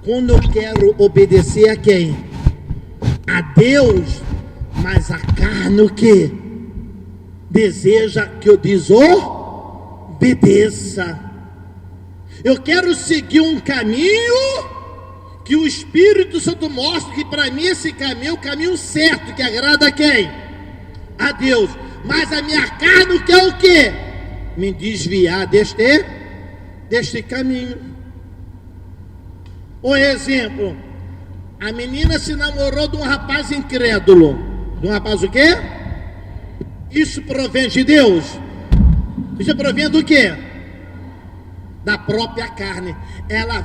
quando eu quero obedecer a quem? A Deus, mas a carne o quê? Deseja que eu desobedeça. Eu quero seguir um caminho que o Espírito Santo mostra que para mim esse caminho é o caminho certo, que agrada a quem? A Deus. Mas a minha carne quer o quê? Me desviar deste caminho. Por exemplo, a menina se namorou de um rapaz incrédulo. De um rapaz o quê? Isso provém de Deus? Isso provém do quê? Da própria carne. Ela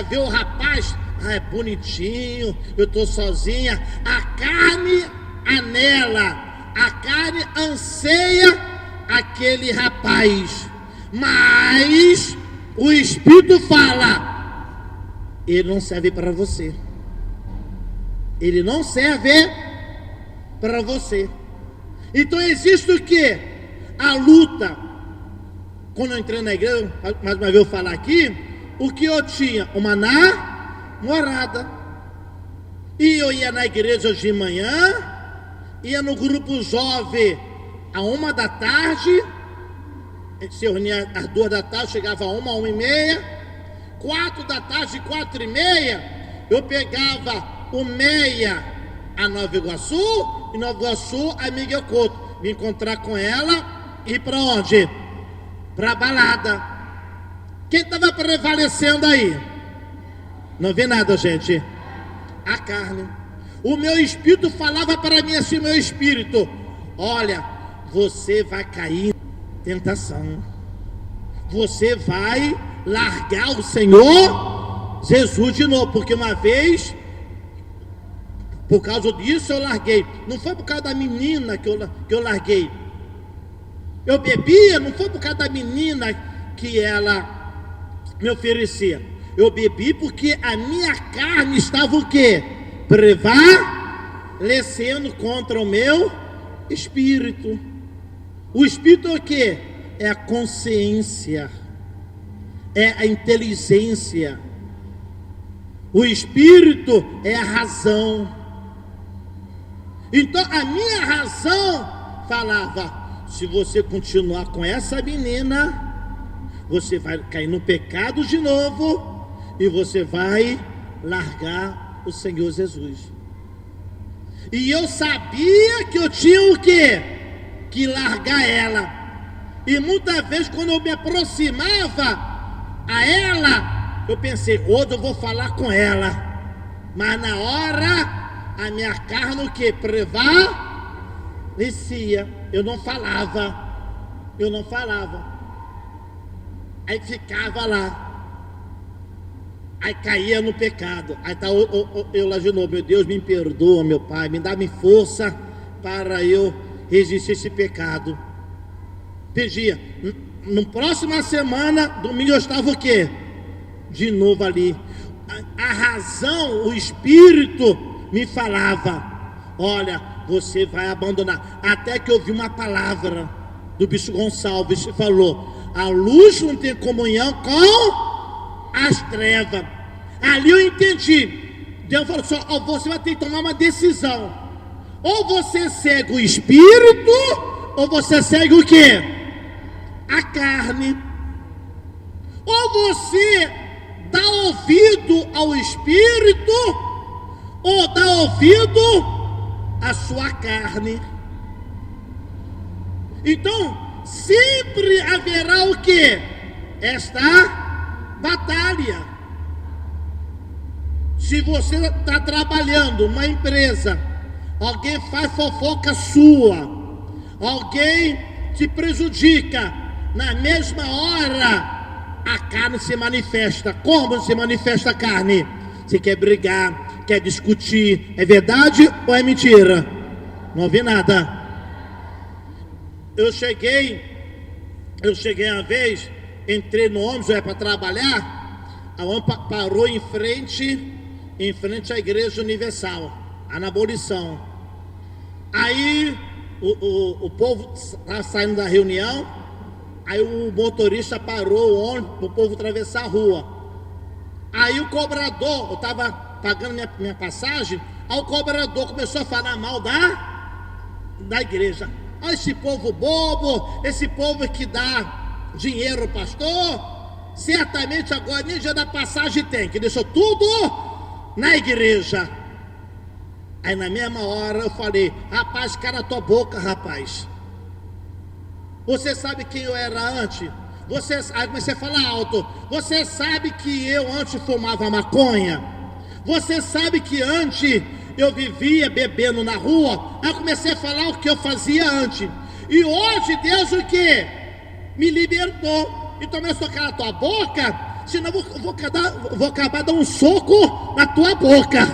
vê o rapaz, é bonitinho, eu estou sozinha. A carne anela, a carne anseia aquele rapaz, mas o Espírito fala: ele não serve para você, ele não serve para você. Então existe o que? A luta. Quando eu entrei na igreja, mais uma vez eu falar aqui, o que eu tinha? Uma namorada. E eu ia na igreja de manhã, ia no grupo jovem a 1h, se reunia às 2h, chegava a 1h30, 4h, 4h30, eu pegava o meia a Nova Iguaçu, e Nova Iguaçu a Miguel Couto, me encontrar com ela e ir para onde? Para a balada. Quem estava prevalecendo aí? Não vê nada, gente. A carne. O meu espírito falava para mim assim, meu espírito: olha, você vai cair em tentação, você vai largar o Senhor Jesus de novo, porque uma vez, por causa disso eu larguei. Não foi por causa da menina que eu larguei. Eu bebia, não foi por causa da menina que ela me oferecia. Eu bebi porque a minha carne estava o quê? Prevalecendo contra o meu espírito. O espírito é o quê? É a consciência, é a inteligência. O espírito é a razão. Então a minha razão falava: se você continuar com essa menina, você vai cair no pecado de novo, e você vai largar o Senhor Jesus. E eu sabia que eu tinha o quê? Que largar ela. E muitas vezes quando eu me aproximava a ela, eu pensei: hoje eu vou falar com ela. Mas na hora, a minha carne o quê? Prevalecia. Eu não falava. Aí ficava lá. Aí caía no pecado. Aí tá eu lá de novo: meu Deus, me perdoa, meu Pai, me dá-me força para eu resistir esse pecado. Pedia. Na próxima semana, domingo, eu estava o quê? De novo ali. A razão, o espírito me falava: olha, você vai abandonar. Até que eu vi uma palavra do Bispo Gonçalves que falou: a luz não tem comunhão com as trevas. Ali eu entendi. Deus falou só: você vai ter que tomar uma decisão. Ou você segue o espírito, ou você segue o quê? A carne. Ou você dá ouvido ao espírito, ou dá ouvido à sua carne. Então sempre haverá o quê? Esta batalha. Se você está trabalhando numa empresa, alguém faz fofoca sua, alguém te prejudica, na mesma hora a carne se manifesta. Como se manifesta a carne? Você quer brigar, quer discutir. É verdade ou é mentira? Não ouvi nada. Eu cheguei uma vez, entrei no ônibus, para trabalhar. A ônibus parou em frente à Igreja Universal, na abolição. Aí o povo estava saindo da reunião. Aí o motorista parou o ônibus para o povo atravessar a rua. Aí o cobrador, eu estava pagando minha passagem, aí o cobrador começou a falar mal da igreja. Ah, esse povo bobo, esse povo que dá dinheiro ao pastor, certamente agora nem dia da passagem tem, que deixou tudo na igreja. Aí na mesma hora eu falei: rapaz, cala a tua boca, rapaz. Você sabe quem eu era antes? Aí comecei a falar alto. Você sabe que eu antes fumava maconha? Você sabe que antes eu vivia bebendo na rua? Aí comecei a falar o que eu fazia antes. E hoje Deus o que? Me libertou. Então começou a calar a tua boca, senão eu vou acabar dando um soco na tua boca.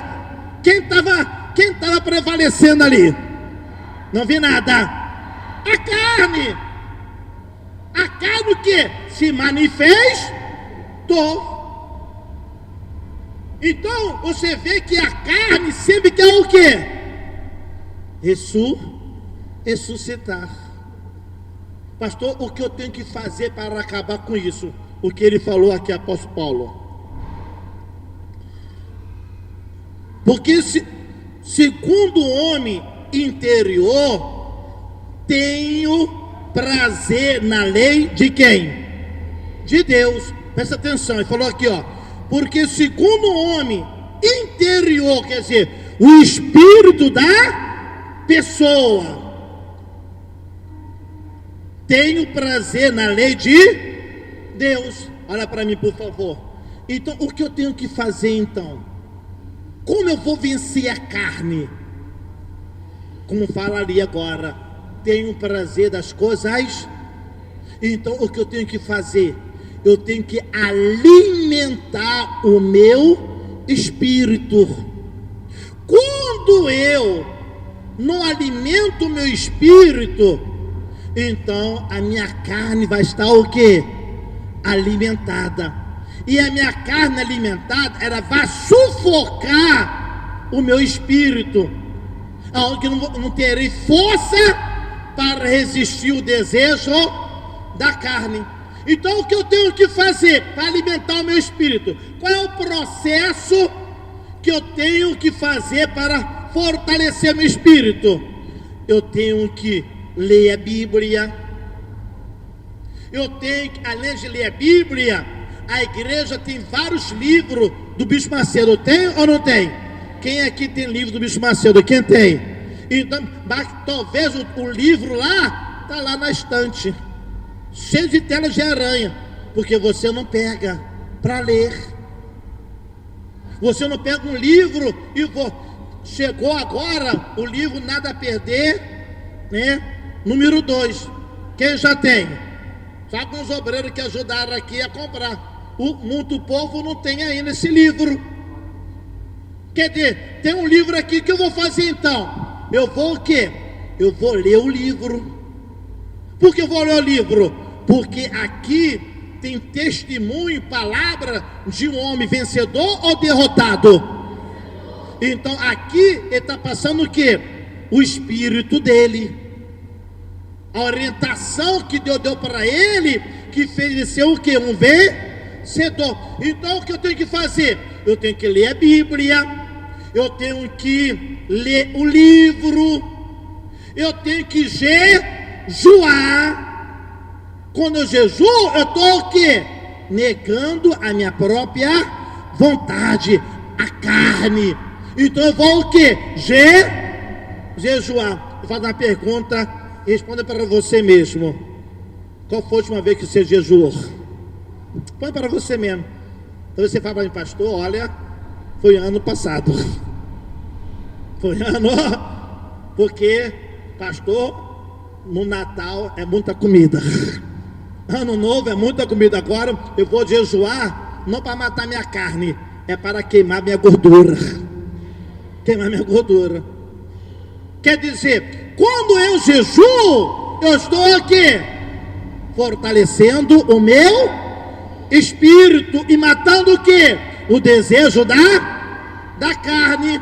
Quem estava prevalecendo ali? Não vi nada. A carne o que? Se manifestou. Então você vê que a carne sempre quer o que? Ressuscitar. Pastor, o que eu tenho que fazer para acabar com isso? O que ele falou aqui, apóstolo Paulo. Porque segundo o homem interior, tenho prazer na lei de quem? De Deus. Presta atenção, ele falou aqui, ó. Porque segundo o homem interior, quer dizer, o espírito da pessoa, tenho prazer na lei de Deus. Olha para mim, por favor. Então, o que eu tenho que fazer então? Como eu vou vencer a carne? Como fala ali agora, tenho prazer das coisas. Então o que eu tenho que fazer? Eu tenho que alimentar o meu espírito. Quando eu não alimento o meu espírito, então a minha carne vai estar o quê? Alimentada. E a minha carne alimentada, ela vai sufocar o meu espírito, aonde eu não terei força para resistir o desejo da carne. Então o que eu tenho que fazer para alimentar o meu espírito? Qual é o processo que eu tenho que fazer para fortalecer meu espírito? Eu tenho que ler a Bíblia. Eu tenho que, além de ler a Bíblia, a igreja tem vários livros do Bispo Macedo. Tem ou não tem? Quem aqui tem livro do Bispo Macedo? Quem tem? Então, talvez o livro lá, está lá na estante, cheio de telas de aranha, porque você não pega para ler. Você não pega um livro e chegou agora o livro Nada a Perder, né? Número 2. Quem já tem? Só alguns obreiros que ajudaram aqui a comprar. Muito povo não tem ainda esse livro. Quer dizer, tem um livro aqui que eu vou fazer então. Eu vou o quê? Eu vou ler o livro. Por que eu vou ler o livro? Porque aqui tem testemunho, palavra de um homem vencedor ou derrotado. Então aqui ele está passando o quê? O espírito dele. A orientação que Deus deu para ele, que fez ele ser o quê? Um vencedor. Então o que eu tenho que fazer? Eu tenho que ler a Bíblia. Eu tenho que ler o livro. Eu tenho que jejuar. Quando eu jejuo, eu estou o quê? Negando a minha própria vontade, a carne. Então eu vou o quê? Jejuar. Eu faço uma pergunta, responda para você mesmo. Qual foi a última vez que você jejuou? Põe para você mesmo. Então você fala para mim, pastor, olha, foi ano passado. Foi ano, porque, pastor, no Natal é muita comida. Ano novo é muita comida. Agora eu vou jejuar, não para matar minha carne, é para queimar minha gordura. Queimar minha gordura. Quer dizer, quando eu jejuo, eu estou aqui fortalecendo o meu espírito e matando o que? O desejo da carne.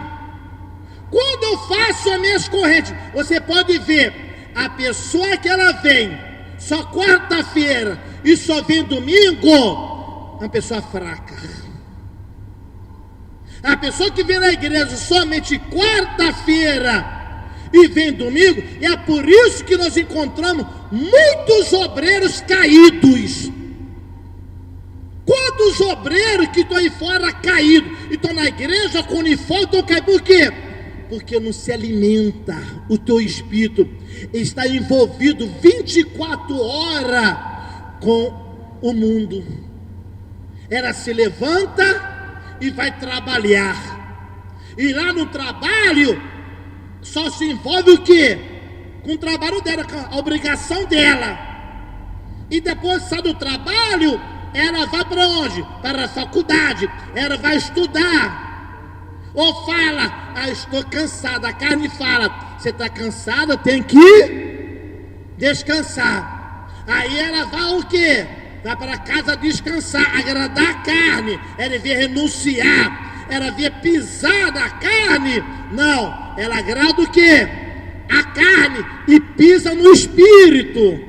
Quando eu faço as minhas correntes, você pode ver a pessoa que ela vem só quarta-feira e só vem domingo, uma pessoa fraca. A pessoa que vem na igreja somente quarta-feira e vem domingo, e é por isso que nós encontramos muitos obreiros caídos. Quantos obreiros que estão aí fora caídos, e estão na igreja com uniforme, estão caídos, por quê? Porque não se alimenta, o teu espírito está envolvido 24 horas com o mundo. Ela se levanta e vai trabalhar, e lá no trabalho só se envolve o quê? Com o trabalho dela, com a obrigação dela. E depois sai do trabalho, ela vai para onde? Para a faculdade, ela vai estudar. Ou fala, estou cansada. A carne fala, você está cansada, tem que descansar. Aí ela vai o quê? Vai para casa descansar, agradar a carne. Ela vê renunciar, ela vê pisar da carne. Não, ela agrada o quê? A carne e pisa no espírito.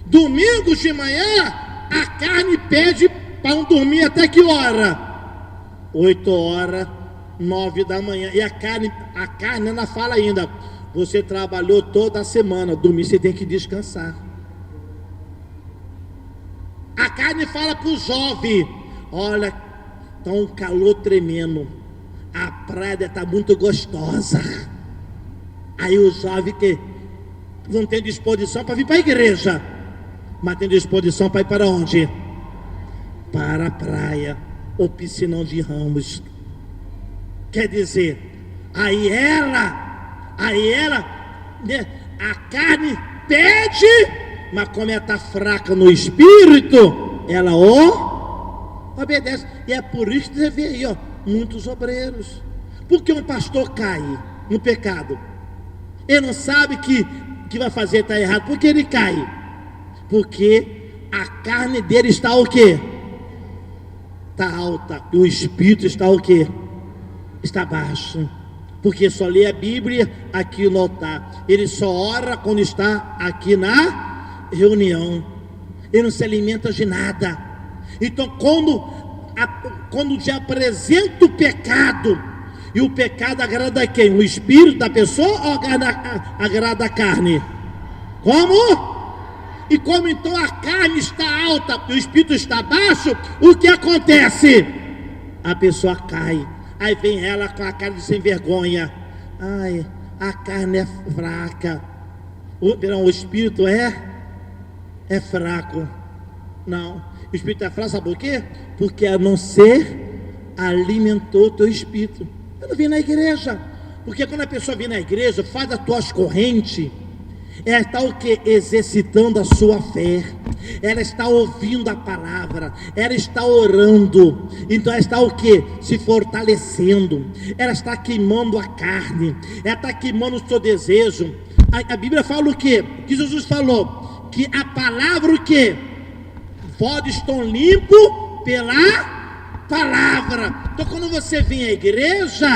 Domingos de manhã, a carne pede para não dormir até que hora? 8 horas, 9 da manhã. E a carne ela fala ainda, você trabalhou toda a semana, dormir você tem que descansar. A carne fala para o jovem, olha, está um calor tremendo, a praia está muito gostosa. Aí o jovem que não tem disposição para vir para a igreja, mas tem disposição para ir para onde? Para a praia, ou piscinão de Ramos. Quer dizer, aí ela, né, a carne pede, mas como ela está fraca no espírito, ela obedece. E é por isso que você vê aí, muitos obreiros. Por que um pastor cai no pecado? Ele não sabe que vai fazer está errado. Por que ele cai? Porque a carne dele está o quê? Está alta. E o espírito está o quê? Está baixo. Porque só lê a Bíblia aqui no altar. Ele só ora quando está aqui na reunião. Ele não se alimenta de nada. Então quando te apresenta o pecado, e o pecado agrada quem? O espírito da pessoa ou agrada a carne? Como? E como então a carne está alta e o espírito está baixo, o que acontece? A pessoa cai. Aí vem ela com a cara de sem vergonha. Ai, a carne é fraca. O espírito é fraco. Não, o espírito é fraco, sabe por quê? Porque a não ser alimentou o teu espírito. Eu não vim na igreja. Porque quando a pessoa vem na igreja, faz as tuas correntes, ela está o que? Exercitando a sua fé. Ela está ouvindo a palavra, ela está orando, então ela está o que? Se fortalecendo, ela está queimando a carne, ela está queimando o seu desejo. A Bíblia fala o que? Que Jesus falou, que a palavra o que? Votos estão limpos pela palavra. Então quando você vem à igreja,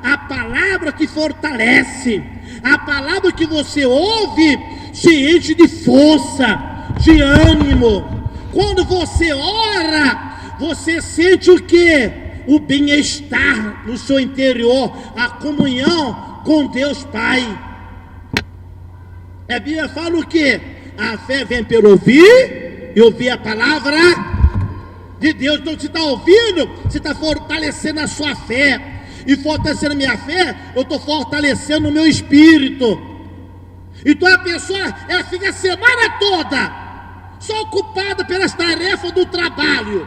a palavra te fortalece, a palavra que você ouve te enche de força, de ânimo. Quando você ora, você sente o que? O bem-estar no seu interior, a comunhão com Deus Pai. A Bíblia fala o que? A fé vem pelo ouvir, e ouvir a palavra de Deus. Então você está ouvindo, você está fortalecendo a sua fé, e fortalecendo a minha fé, eu estou fortalecendo o meu espírito. Então a pessoa, ela fica a semana toda só ocupada pelas tarefas do trabalho,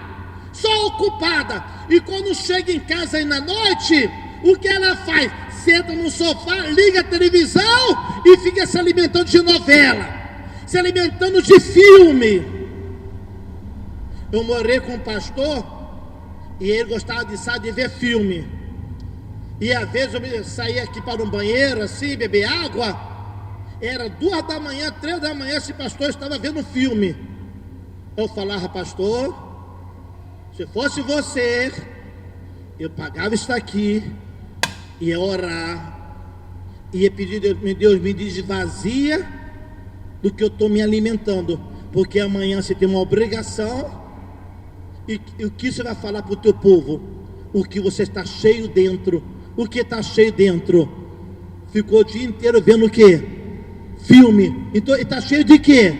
só ocupada, e quando chega em casa aí na noite, o que ela faz? Senta no sofá, liga a televisão e fica se alimentando de novela, se alimentando de filme. Eu morei com um pastor e ele gostava de ver filme, e às vezes eu saía aqui para um banheiro assim, beber água. Era 2 da manhã, 3 da manhã, esse pastor estava vendo um filme. Eu falava, pastor, se fosse você, eu pagava isso aqui, ia orar, ia pedir, Deus me desvazia do que eu estou me alimentando, porque amanhã você tem uma obrigação, e o que você vai falar para o teu povo? o que você está cheio dentro. O que está cheio dentro? Ficou o dia inteiro vendo o quê? Filme. Então ele está cheio de quê?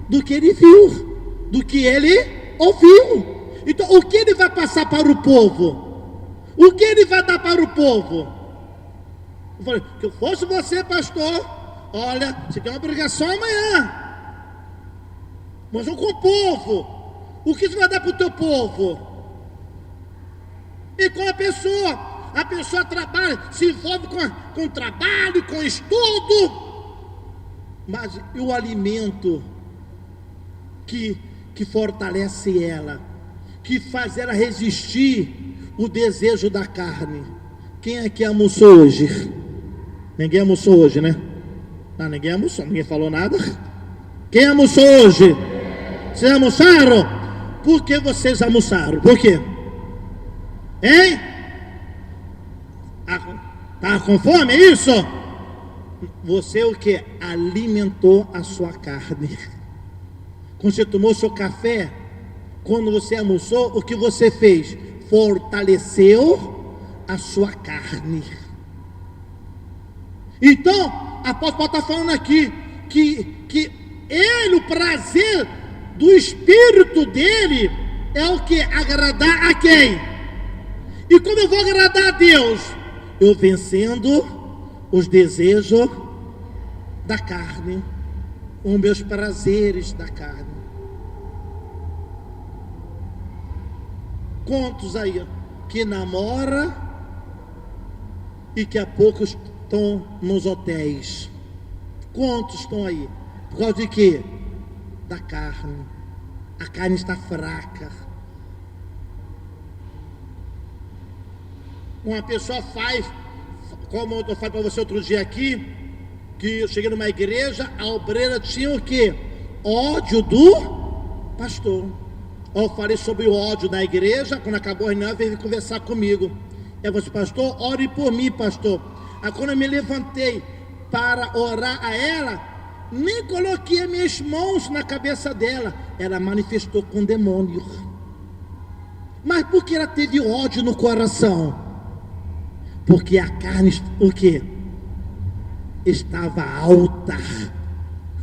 Do que ele viu, do que ele ouviu. Então o que ele vai passar para o povo? O que ele vai dar para o povo? Eu falei, que eu fosse você, pastor, olha, você tem uma pregação amanhã, mas não com o povo. O que você vai dar para o teu povo? E com a pessoa trabalha, se envolve com trabalho, com estudo, mas e o alimento que fortalece ela, que faz ela resistir o desejo da carne? Quem é que almoçou hoje? Ninguém almoçou hoje, né? Não, ninguém almoçou, ninguém falou nada. Quem almoçou hoje? Vocês almoçaram? Por que vocês almoçaram? Por quê? Hein? Tá com fome, é isso? Você o que? Alimentou a sua carne. Quando você tomou seu café, quando você almoçou, o que você fez? Fortaleceu a sua carne. Então, a apóstolo Paulo está falando aqui que ele, o prazer do espírito dele é o que? Agradar a quem? E como eu vou agradar a Deus? Eu vencendo os desejos da carne, os meus prazeres da carne. Quantos aí que namora e que há pouco estão nos hotéis? Quantos estão aí? Por causa de quê? Da carne. A carne está fraca. Uma pessoa faz, como eu falei para você outro dia aqui, que eu cheguei numa igreja, a obreira tinha o quê? Ódio do pastor. Eu falei sobre o ódio da igreja. Quando acabou a reunião, ela veio conversar comigo. Eu falei, pastor, ore por mim, pastor. Aí quando eu me levantei para orar a ela, nem coloquei as minhas mãos na cabeça dela. Ela manifestou com demônio. Mas por que ela teve ódio no coração? Porque a carne, o quê? Estava alta.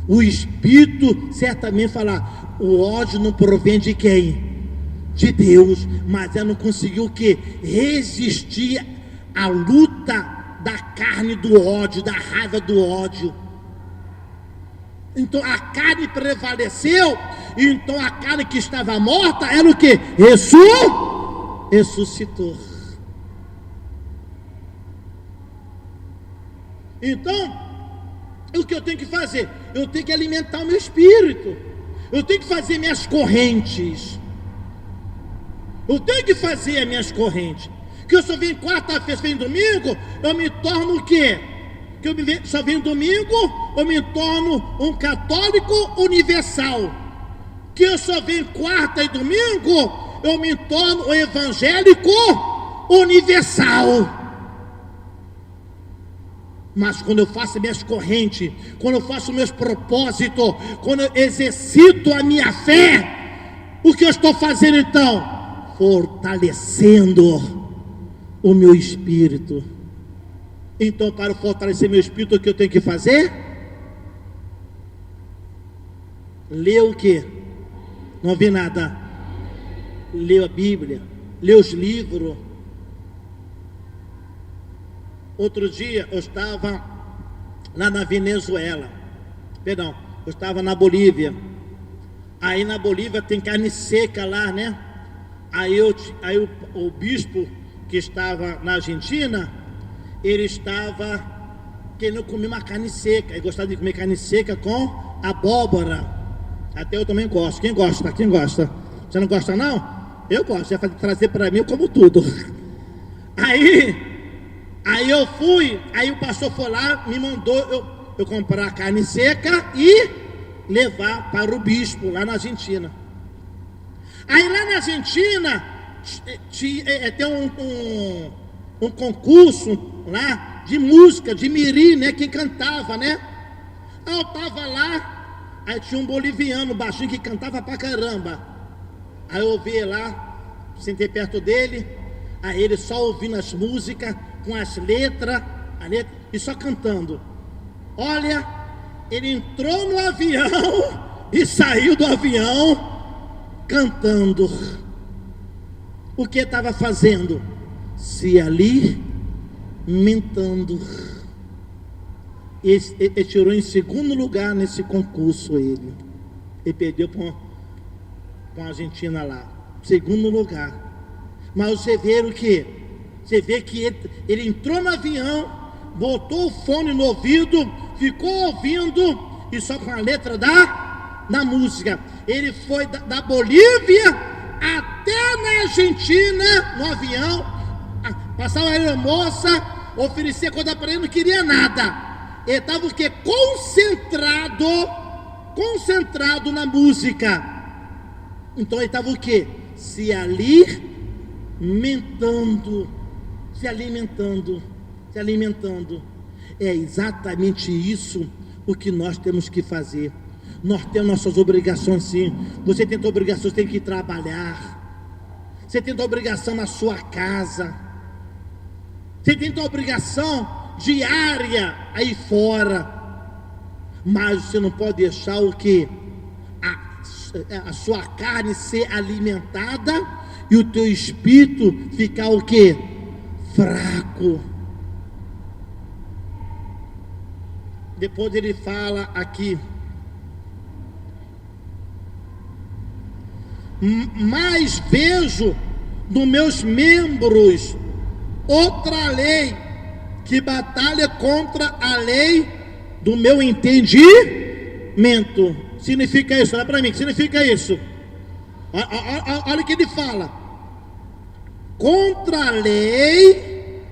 O espírito certamente falar, o ódio não provém de quem? De Deus. Mas ela não conseguiu o quê? Resistir à luta da carne do ódio, da raiva do ódio. Então a carne prevaleceu. Então a carne que estava morta era o quê? Ressuscitou. Então, o que eu tenho que fazer? Eu tenho que alimentar o meu espírito. Eu tenho que fazer minhas correntes. Eu tenho que fazer as minhas correntes. Que eu só venho quarta-feira, venho domingo, eu me torno o quê? Que eu só venho domingo, eu me torno um católico universal. Que eu só venho quarta e domingo, eu me torno um evangélico universal. Mas quando eu faço minhas correntes, quando eu faço meus propósitos, quando eu exercito a minha fé, o que eu estou fazendo então? Fortalecendo o meu espírito. Então, para fortalecer meu espírito, o que eu tenho que fazer? Ler o quê? Não ouvi nada. Ler a Bíblia, ler os livros. Outro dia eu estava lá na Venezuela, eu estava na Bolívia. Aí na Bolívia tem carne seca lá, né? Aí o bispo que estava na Argentina, ele estava querendo comer uma carne seca. Ele gostava de comer carne seca com abóbora. Até eu também gosto. Quem gosta? Quem gosta? Você não gosta não? Eu gosto. Você vai trazer para mim, eu como tudo. Aí eu fui, aí o pastor foi lá, me mandou eu comprar carne seca e levar para o bispo lá na Argentina. Aí lá na Argentina tem um concurso lá de música, de mirim, né? Quem cantava, né? Aí eu tava lá, aí tinha um boliviano baixinho que cantava pra caramba. Aí eu vi lá, sentei perto dele. Aí ele só ouvindo as músicas, com as letras, e só cantando. Olha, ele entrou no avião e saiu do avião cantando. O que estava fazendo? Se alimentando. Ele tirou em segundo lugar nesse concurso. Ele perdeu com a Argentina lá, segundo lugar. Mas você vê o que? Você vê que ele entrou no avião, botou o fone no ouvido, ficou ouvindo, e só com a letra da música. Ele foi da Bolívia até na Argentina, no avião, passava a aeromoça, oferecia coisa para ele, não queria nada. Ele estava o quê? Concentrado na música. Então ele estava o quê? Se alimentando. É exatamente isso o que nós temos que fazer. Nós temos nossas obrigações, sim. Você tem obrigação, você tem que trabalhar. Você tem obrigação na sua casa. Você tem obrigação diária aí fora. Mas você não pode deixar o que? A sua carne ser alimentada e o teu espírito ficar o que? Fraco. Depois ele fala aqui: mas vejo nos meus membros outra lei que batalha contra a lei do meu entendimento. Significa isso, olha para mim, que significa isso? Olha o que ele fala: contra a lei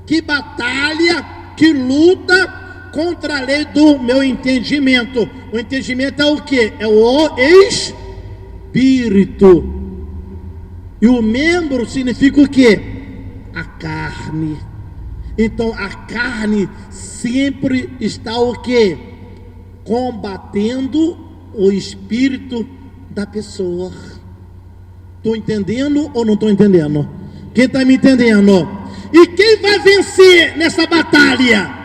que batalha, que luta contra a lei do meu entendimento. O entendimento é o que? É o espírito. E o membro significa o que? A carne. Então a carne sempre está o que? Combatendo o espírito da pessoa. Estou entendendo ou não estou entendendo? Quem está me entendendo? E quem vai vencer nessa batalha?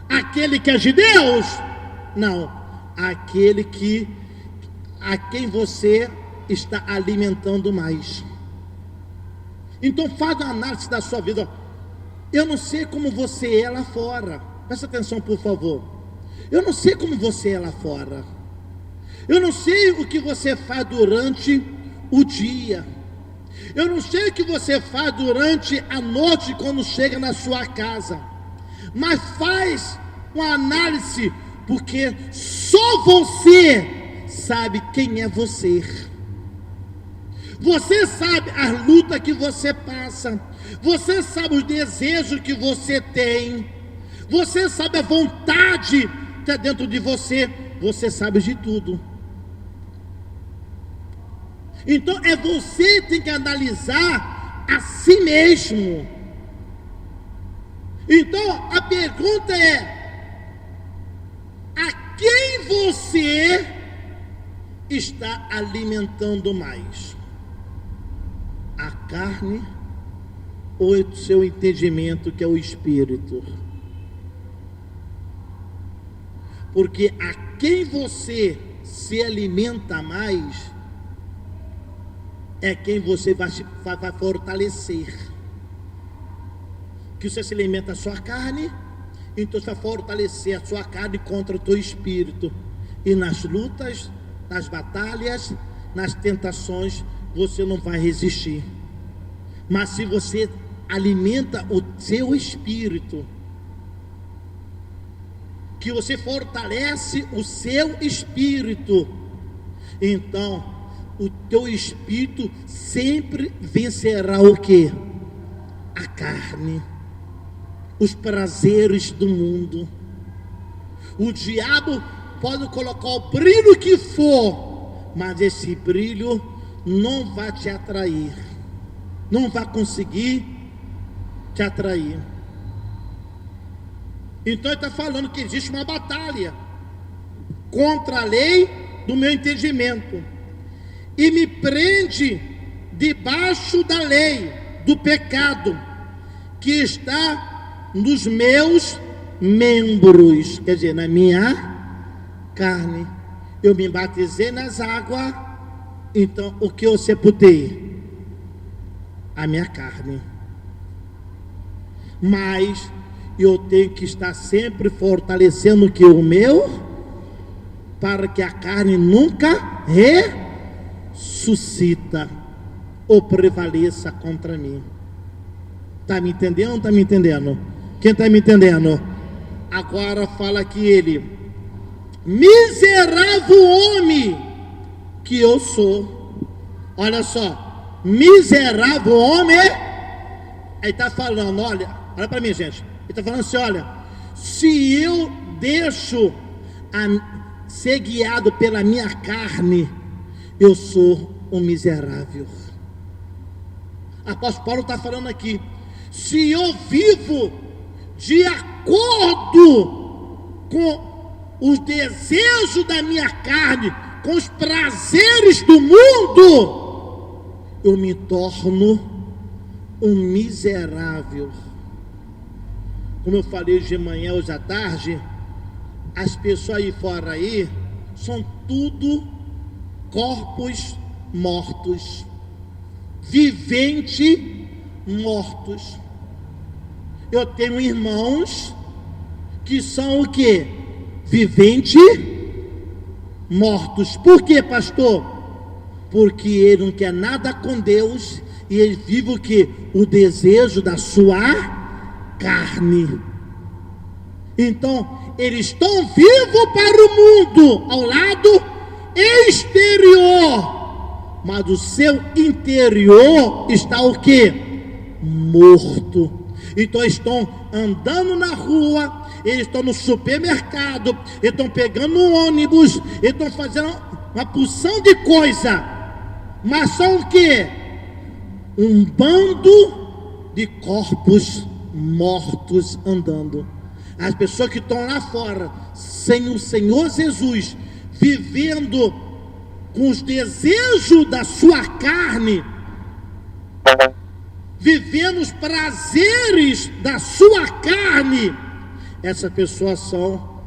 Aquele que é de Deus? Não, aquele a quem você está alimentando mais. Então faz uma análise da sua vida. Eu não sei como você é lá fora. Presta atenção, por favor. Eu não sei como você é lá fora. Eu não sei o que você faz durante o dia. Eu não sei o que você faz durante a noite quando chega na sua casa. Mas faz uma análise, porque só você sabe quem é você. Você sabe as lutas que você passa. Você sabe os desejos que você tem. Você sabe a vontade que está dentro de você. Você sabe de tudo. Então é você que tem que analisar a si mesmo. Então a pergunta é: a quem você está alimentando mais? A carne ou o seu entendimento, que é o espírito? Porque a quem você se alimenta mais é quem você vai fortalecer. Que você se alimenta a sua carne, então você vai fortalecer a sua carne contra o teu espírito. E nas lutas, nas batalhas, nas tentações, você não vai resistir. Mas se você alimenta o seu espírito, que você fortalece o seu espírito, então o teu espírito sempre vencerá o que? A carne, os prazeres do mundo. O diabo pode colocar o brilho que for, mas esse brilho não vai te atrair, não vai conseguir te atrair. Então ele está falando que existe uma batalha contra a lei do meu entendimento, e me prende debaixo da lei do pecado que está nos meus membros, quer dizer, na minha carne. Eu me batizei nas águas, então o que eu sepultei? A minha carne. Mas eu tenho que estar sempre fortalecendo o que? O meu, para que a carne nunca ressuscita ou prevaleça contra mim. Está me entendendo ou não está me entendendo? Quem está me entendendo? Agora fala aqui ele: miserável homem que eu sou. Olha só, miserável homem. Aí está falando, olha para mim, gente. Ele está falando assim, olha, se eu deixo ser guiado pela minha carne, eu sou um miserável. Apóstolo Paulo está falando aqui: se eu vivo de acordo com os desejos da minha carne, com os prazeres do mundo, eu me torno um miserável. Como eu falei de manhã, hoje à tarde, as pessoas aí fora aí são tudo corpos mortos, viventes mortos. Eu tenho irmãos que são o que? Viventes mortos. Por quê, pastor? Porque ele não quer nada com Deus e ele vive o que? O desejo da sua carne. Então, eles estão vivos para o mundo, ao lado exterior, mas o seu interior está o que? Morto. Então estão andando na rua, eles estão no supermercado, eles estão pegando um ônibus, eles estão fazendo uma porção de coisa, mas são o que? Um bando de corpos mortos andando. As pessoas que estão lá fora, sem o Senhor Jesus, vivendo com os desejos da sua carne, vivendo os prazeres da sua carne, essas pessoas são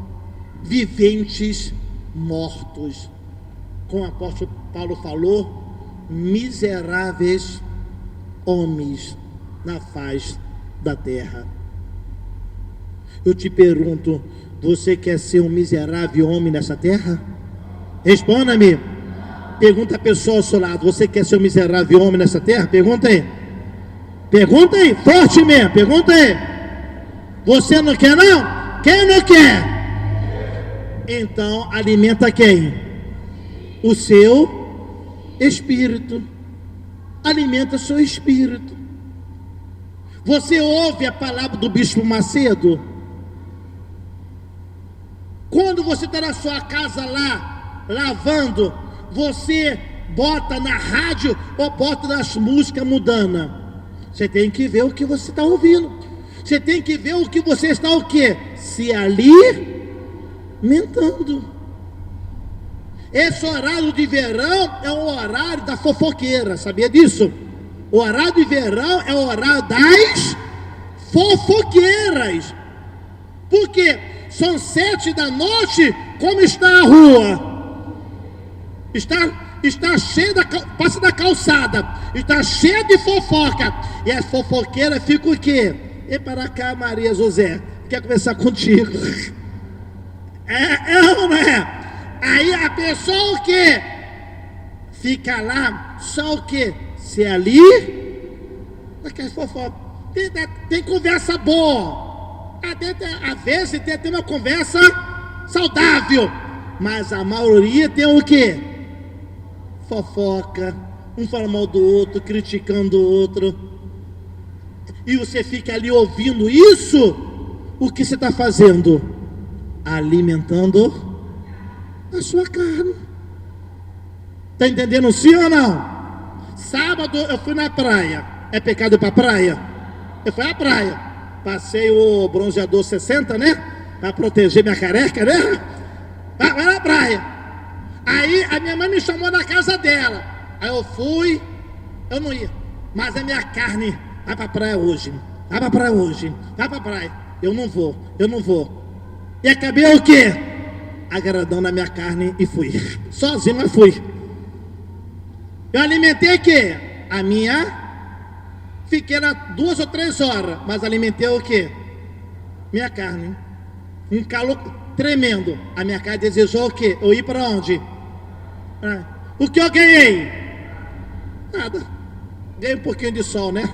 viventes mortos. Como o apóstolo Paulo falou, miseráveis homens na face da terra. Eu te pergunto, você quer ser um miserável homem nessa terra? Responda-me. Pergunta a pessoa ao seu lado: você quer ser um miserável homem nessa terra? Pergunta aí. Pergunta aí, forte mesmo, pergunta aí. Você não quer não? Quem não quer? Então alimenta quem? O seu espírito. Alimenta seu espírito. Você ouve a palavra do Bispo Macedo? Quando você está na sua casa lá, lavando, você bota na rádio ou bota nas músicas mudando? Você tem que ver o que você está ouvindo. Você tem que ver o que você está o quê? Se alimentando. Esse horário de verão é o horário da fofoqueira, sabia disso? O horário de verão é o horário das fofoqueiras. Por quê? São 7 da noite, como está a rua? Está cheia passa da calçada, está cheia de fofoca, e as fofoqueiras ficam o quê? E para cá, Maria José, quer conversar contigo. É ou não é? Aí a pessoa o quê? Fica lá, só o quê? Se ali, aquelas fofocas. Tem conversa boa. Às vezes tem até uma conversa saudável, mas a maioria tem o quê? Fofoca, um fala mal do outro, criticando o outro, e você fica ali ouvindo isso. O que você está fazendo? Alimentando a sua carne. Está entendendo sim ou não? Sábado eu fui na praia. É pecado ir para a praia? Eu fui à praia, passei o bronzeador 60, né? Para proteger minha careca, né? Vai na praia. Aí a minha mãe me chamou na casa dela. Aí eu fui, eu não ia, mas a minha carne vai pra praia hoje, vai pra praia hoje, vai pra praia. Eu não vou. E acabei o quê? Agradando a minha carne e fui. Sozinho, mas fui. Eu alimentei o quê? A minha. Fiquei lá 2 ou 3 horas, mas alimentei o quê? Minha carne. Um calor tremendo. A minha carne desejou o quê? Eu ir para onde? O que eu ganhei? Nada. Ganhei um pouquinho de sol, né?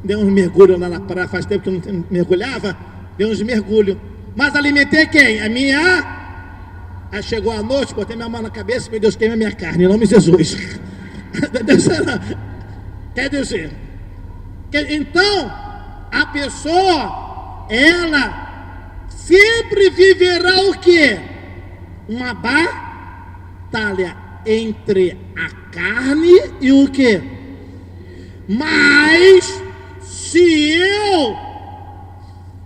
Dei uns mergulhos lá na praia, faz tempo que eu não mergulhava. Dei uns mergulhos. Mas alimentei quem? A minha. Aí chegou a noite, botei minha mão na cabeça, meu Deus, queima a minha carne, em nome de Jesus. Quer dizer, então, a pessoa, ela sempre viverá o quê? Uma batalha entre a carne e o quê? Mas, se eu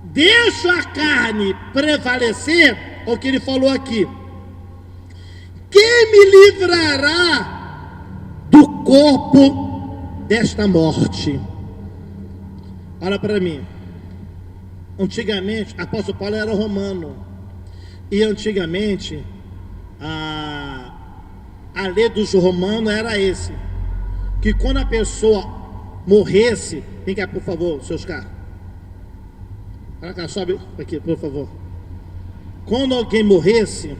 deixo a carne prevalecer, é o que ele falou aqui, quem me livrará do corpo desta morte? Olha para mim. Antigamente, apóstolo Paulo era romano. E antigamente, a lei dos romanos era esse. Que quando a pessoa morresse, vem cá, por favor, seus carros. Para cá, sobe aqui, por favor. Quando alguém morresse,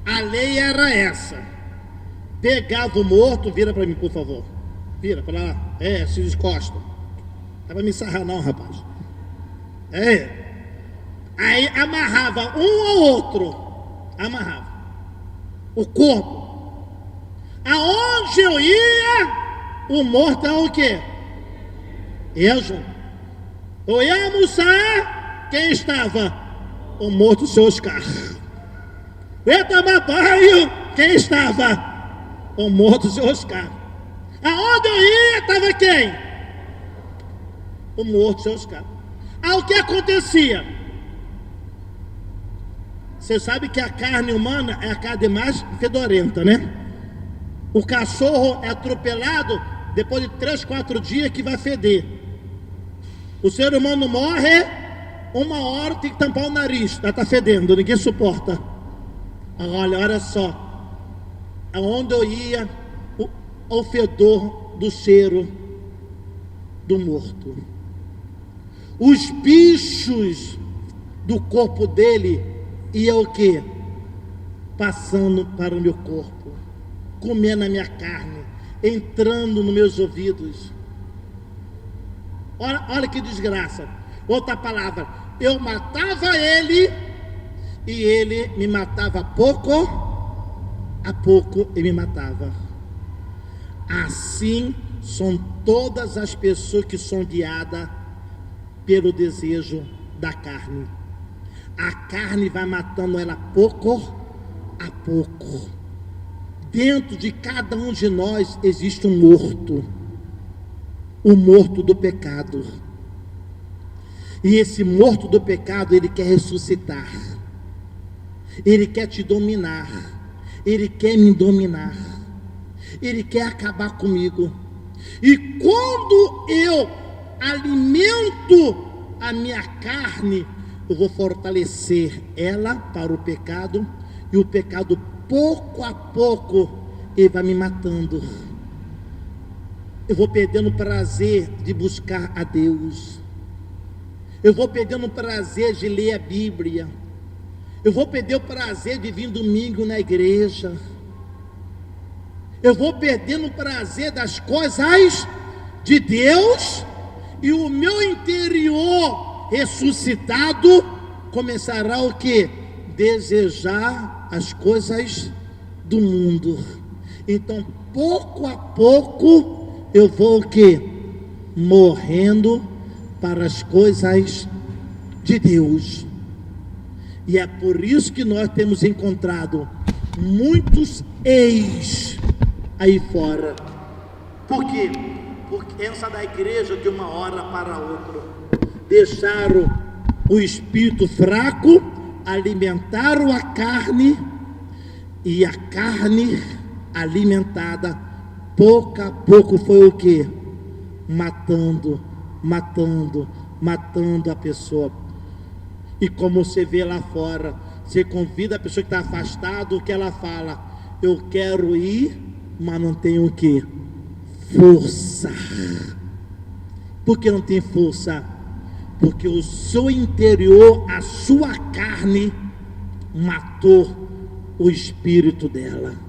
a lei era essa. Pegava o morto, vira para mim, por favor. Vira para lá. Se descosta. Não vai me sarrar não, rapaz. Aí amarrava um ao outro. Amarrava. O corpo. Aonde eu ia, o morto é o quê? Eu junto. Eu ia almoçar, quem estava? O morto, o seu Oscar. Eu ia tomar banho, quem estava? O morto, o seu Oscar. Aonde eu ia, estava quem? O morto, o seu Oscar. O que acontecia? Você sabe que a carne humana é a carne mais fedorenta, né? O cachorro é atropelado depois de 3, 4 dias que vai feder. O ser humano morre, 1 hora tem que tampar o nariz, está fedendo, ninguém suporta. Olha só, aonde eu ia, o fedor do cheiro do morto. Os bichos do corpo dele iam o quê? Passando para o meu corpo, comendo a minha carne, entrando nos meus ouvidos. Olha que desgraça. Outra palavra, eu matava ele e ele me matava pouco a pouco ele me matava. Assim são todas as pessoas que são guiadas pelo desejo da carne. A carne vai matando ela pouco a pouco. Dentro de cada um de nós existe um morto, o morto do pecado. E esse morto do pecado, ele quer ressuscitar, ele quer te dominar, ele quer me dominar, ele quer acabar comigo. E quando eu alimento a minha carne, eu vou fortalecer ela para o pecado, e o pecado pouco a pouco ele vai me matando. Eu vou perdendo o prazer de buscar a Deus, eu vou perdendo o prazer de ler a Bíblia, eu vou perder o prazer de vir domingo na igreja, eu vou perdendo o prazer das coisas de Deus, e o meu interior ressuscitado começará o que? Desejar as coisas do mundo. Então pouco a pouco eu vou o que? Morrendo para as coisas de Deus. E é por isso que nós temos encontrado muitos ex aí fora. Por quê? Porque pensa da igreja de uma hora para outra, deixaram o espírito fraco, alimentaram a carne, e a carne alimentada pouco a pouco foi o que? matando, matando, matando a pessoa. E como você vê lá fora, você convida a pessoa que está afastada, o que ela fala? Eu quero ir, mas não tenho o quê? Força. Por que não tem força? Porque o seu interior, a sua carne, matou o espírito dela.